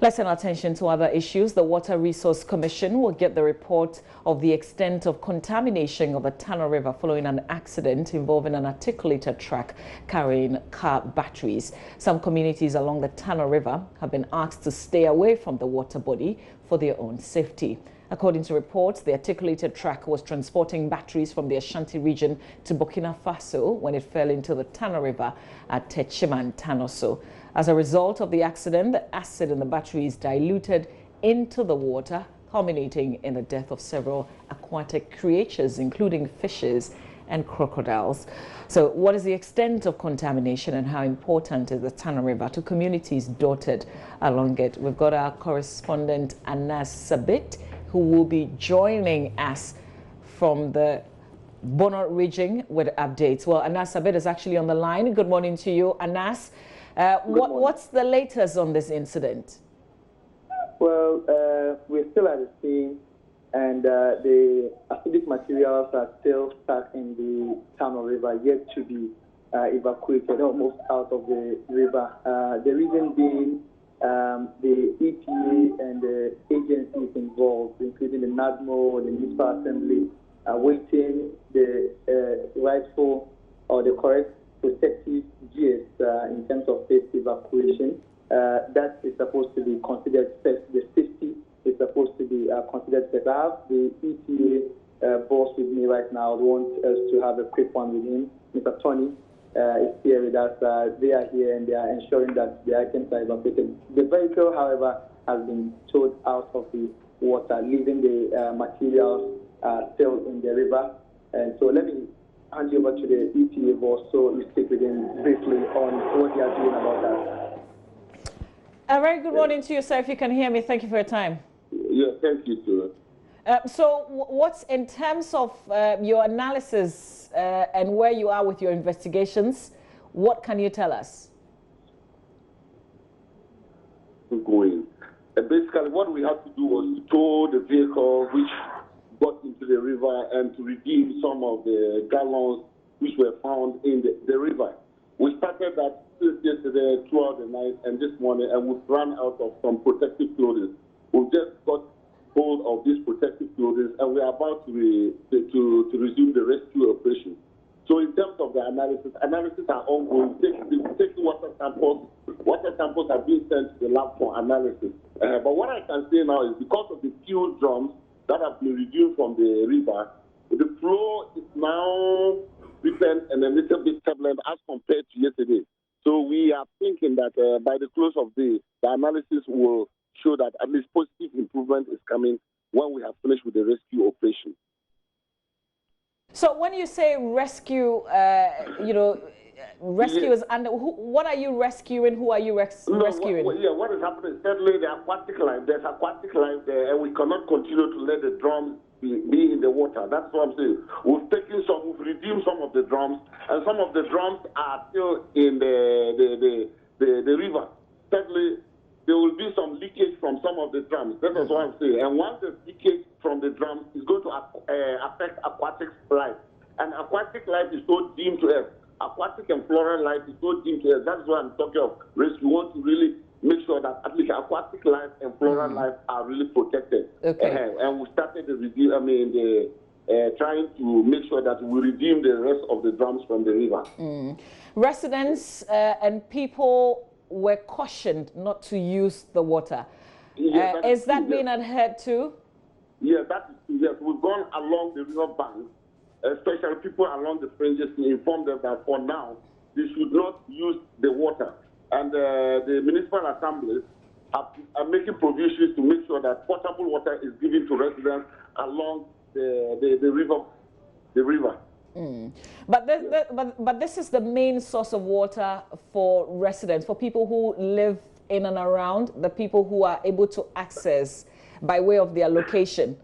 Let's turn our attention to other issues. The Water Resource Commission will get the report of the extent of contamination of the Tano River following an accident involving an articulated truck carrying car batteries. Some communities along the Tano River have been asked to stay away from the water body for their own safety. According to reports, the articulated truck was transporting batteries from the Ashanti region to Burkina Faso when it fell into the Tano River at Techiman, Tanoso. As a result of the accident, the acid in the batteries diluted into the water, culminating in the death of several aquatic creatures, including fishes and crocodiles. So what is the extent of contamination and how important is the Tano River to communities dotted along it? We've got our correspondent Anas Sabit, who will be joining us from the Bono region with updates. Well, Anas Sabit is actually on the line. Good morning to you, Anas. What's the latest on this incident? Well, we're still at the scene, and the acidic materials are still stuck in the Tano River, yet to be evacuated almost out of the river. The reason being the EPA and the agencies involved, including the NADMO, the Municipal Assembly, are waiting the rightful or the correct protective gears in terms of safe evacuation. That is supposed to be considered first. The safety is supposed to be considered first. I have the EPA boss with me right now. I want us to have a quick one with him. Mr. Tony is here with us. They are here and they are ensuring that the items are evacuated. The vehicle, however, has been towed out of the water, leaving the materials still in the river. And so let me hand you over to the EPA boss so you speak with him briefly on what they are doing about that. A very good morning to you, sir. If you can hear me, thank you for your time. Yeah, thank you, sir. So what's in terms of your analysis and where you are with your investigations, what can you tell us? Going. Basically, what we had to do was to tow the vehicle which got into the river and to redeem some of the gallons which were found in the river. We started that yesterday throughout the night and this morning, and we've run out of some protective clothing. We've just got hold of these protective clothing, and we are about to resume the rescue operation. So in terms of the analysis are ongoing. Taking water samples. Water samples are being sent to the lab for analysis. But what I can say now is because of the fuel drums that have been reduced from the river, the flow is now different and a little bit turbulent as compared to yesterday. So we are thinking that by the close of the analysis will show that at least positive improvement is coming when we have finished with the rescue operation. So when you say rescue, rescue is under, what are you rescuing? Who are you rescuing? What is happening is certainly the aquatic life. There's aquatic life there, and we cannot continue to let the drums be in the water. That's what I'm saying. We've redeemed some of the drums, and some of the drums are still in the river. Certainly, there will be some leakage from some of the drums. That is what I'm saying. And once the leakage from the drums is going to affect aquatic life, and aquatic life is so deemed to us. Aquatic and floral life is so deemed to us. That's what I'm talking of. We want to really make sure that at least aquatic life and floral life are really protected. Okay. And we started the review. Trying to make sure that we redeem the rest of the drums from the river. Residents and people were cautioned not to use the water. Is that being adhered to? Yes, yes. We've gone along the river bank, especially people along the fringes, to inform them that for now they should not use the water. And the municipal assemblies are making provisions to make sure that potable water is given to residents along the river. But this is the main source of water for residents, for people who live in and around, the people who are able to access by way of their location.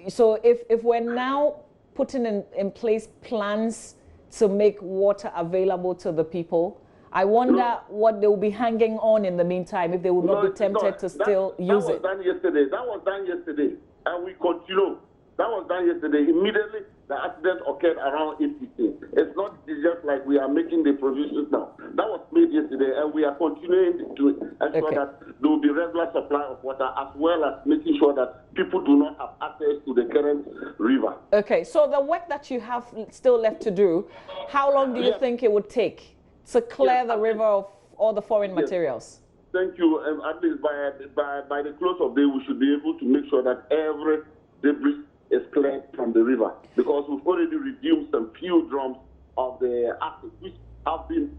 So if we're now putting in place plans to make water available to the people, I wonder what they will be hanging on in the meantime if they will not be tempted to still use it. That was done yesterday, and we continue. That was done yesterday. Immediately, the accident occurred around 8:15. It's not just like we are making the provisions now. That was made yesterday, and we are continuing to ensure that there will be regular supply of water, as well as making sure that people do not have access to the current river. Okay, so the work that you have still left to do, how long do you think it would take to clear the river of all the foreign materials? Thank you. At least by the close of the day, we should be able to make sure that every debris is cleared from the river, because we've already reduced some few drums of the acid, which have been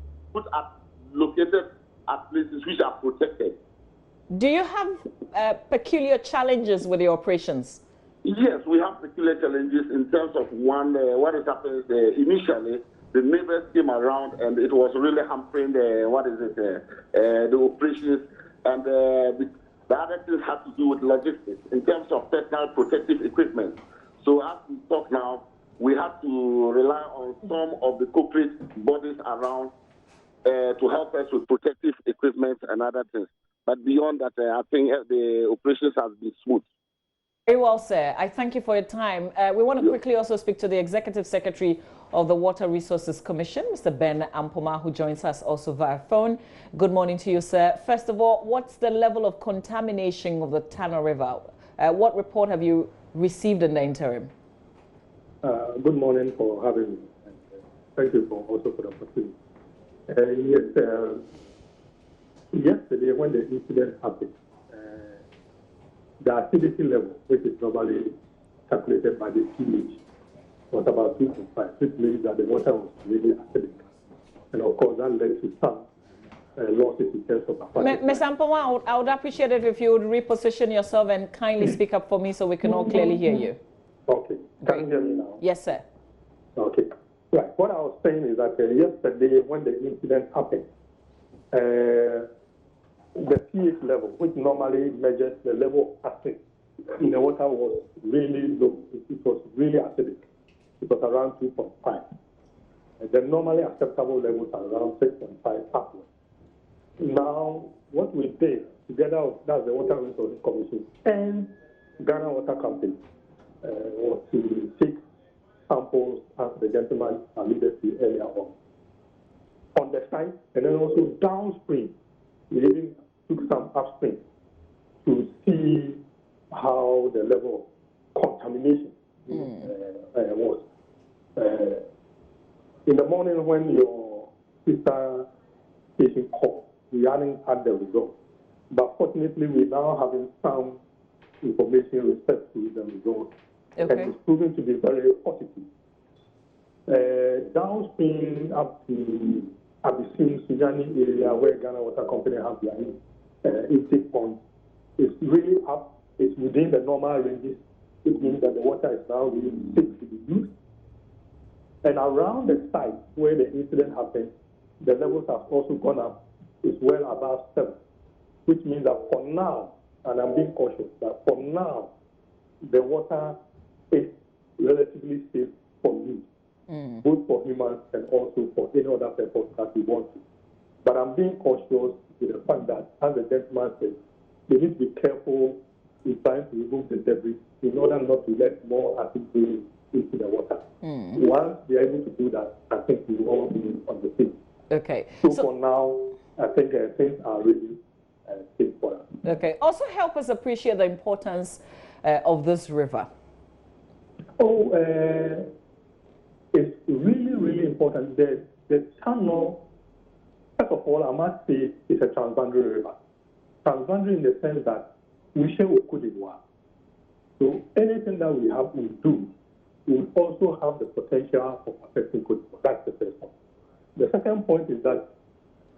located at places which are protected. Do you have peculiar challenges with your operations? Yes, we have peculiar challenges in terms of one, what is happening initially. The neighbors came around, and it was really hampering the operations, and the other things have to do with logistics in terms of personal protective equipment. So as we talk now, we have to rely on some of the corporate bodies around to help us with protective equipment and other things. But beyond that, I think the operations have been smooth. Very well, sir. I thank you for your time. We want to quickly also speak to the Executive Secretary of the Water Resources Commission, Mr. Ben Ampoma, who joins us also via phone. Good morning to you, sir. First of all, what's the level of contamination of the Tano River? What report have you received in the interim? Good morning for having me. And, thank you also for the opportunity. Yesterday, when the incident happened, the acidity level, which is normally calculated by the pH, was about 2.5, which means that the water was really acidic. And of course, that led to some losses in terms of aquatic. Ms. Ampoma, I would appreciate it if you would reposition yourself and kindly speak up for me so we can all clearly hear you. Okay. Can you hear me now? Yes, sir. Okay. Right. What I was saying is that yesterday, when the incident happened, the pH level, which normally measures the level of acid in the water, was really low. It was really acidic. It was around 2.5. The normally acceptable levels are around 6.5 upwards. Now, what we did together, that's the Water Resources Commission and Ghana Water Company, was to take samples, as the gentleman alluded to earlier on the site, and then also downstream. We even took some upstream to see how the level of contamination was. In the morning when your sister station called, we hadn't had the results. But fortunately, we now having some information with respect to the results. And it's proven to be very positive. Downstream up to Abyssine, Sunyani area, where Ghana Water Company have their intake point, it's really up. It's within the normal ranges. It means that the water is now really safe to be used. And around the site where the incident happened, the levels have also gone up. It's well above 7, which means that for now, and I'm being cautious, that for now, the water is relatively safe for use, both for humans and also for any other purpose that we want to. But I'm being cautious with the fact that, as the gentleman said, they need to be careful in trying to remove the debris in order not to let more acid go into the water. Once they are able to do that, I think we will all be on the same. Okay. So for now, I think things are really safe for us. Okay. Also help us appreciate the importance of this river. Oh, it's really, really important. The Tano, first of all, I must say, is a transboundary river. Transboundary in the sense that we share with Côte d'Ivoire. So anything that we have, we do, we also have the potential of affecting Côte d'Ivoire. That's the first point. The second point is that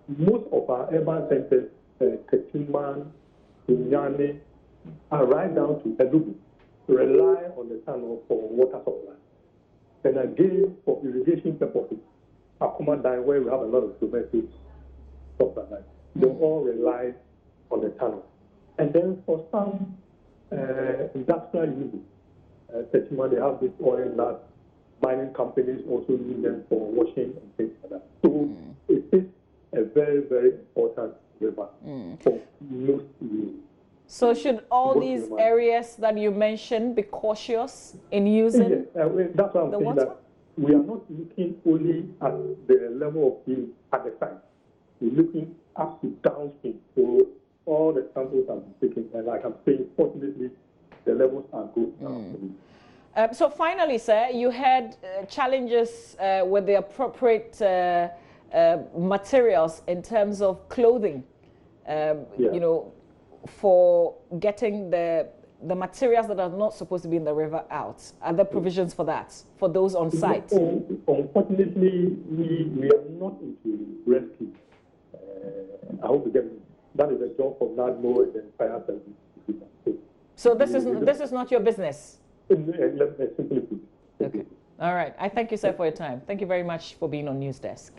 most of our urban centers, Ketima, Sunyani, are right down to Elubu, rely on the Tano for water supply. And again, for irrigation purposes, Akuma Dine, where we have a lot of domestic stuff like that, they all rely on the Tano. And then for some industrial uses, Ketima, they have this oil that mining companies also use them for washing and things like that. So it is a very, very important river for most use. So should all these areas that you mentioned be cautious in using? that's why I'm saying that we are not looking only at the level of the at the site. We're looking up to downstream. So all the samples have been taken, and like I'm saying, fortunately, the levels are good now. So finally, sir, you had challenges with the appropriate materials in terms of clothing, you know, for getting the materials that are not supposed to be in the river out. Are there provisions for that, for those on site? Unfortunately, we are not into rescue. I hope you get me. That is a job for NADMO and then fire service. So this is not your business? Simply put. Okay. All right. I thank you, sir, for your time. Thank you very much for being on News Desk.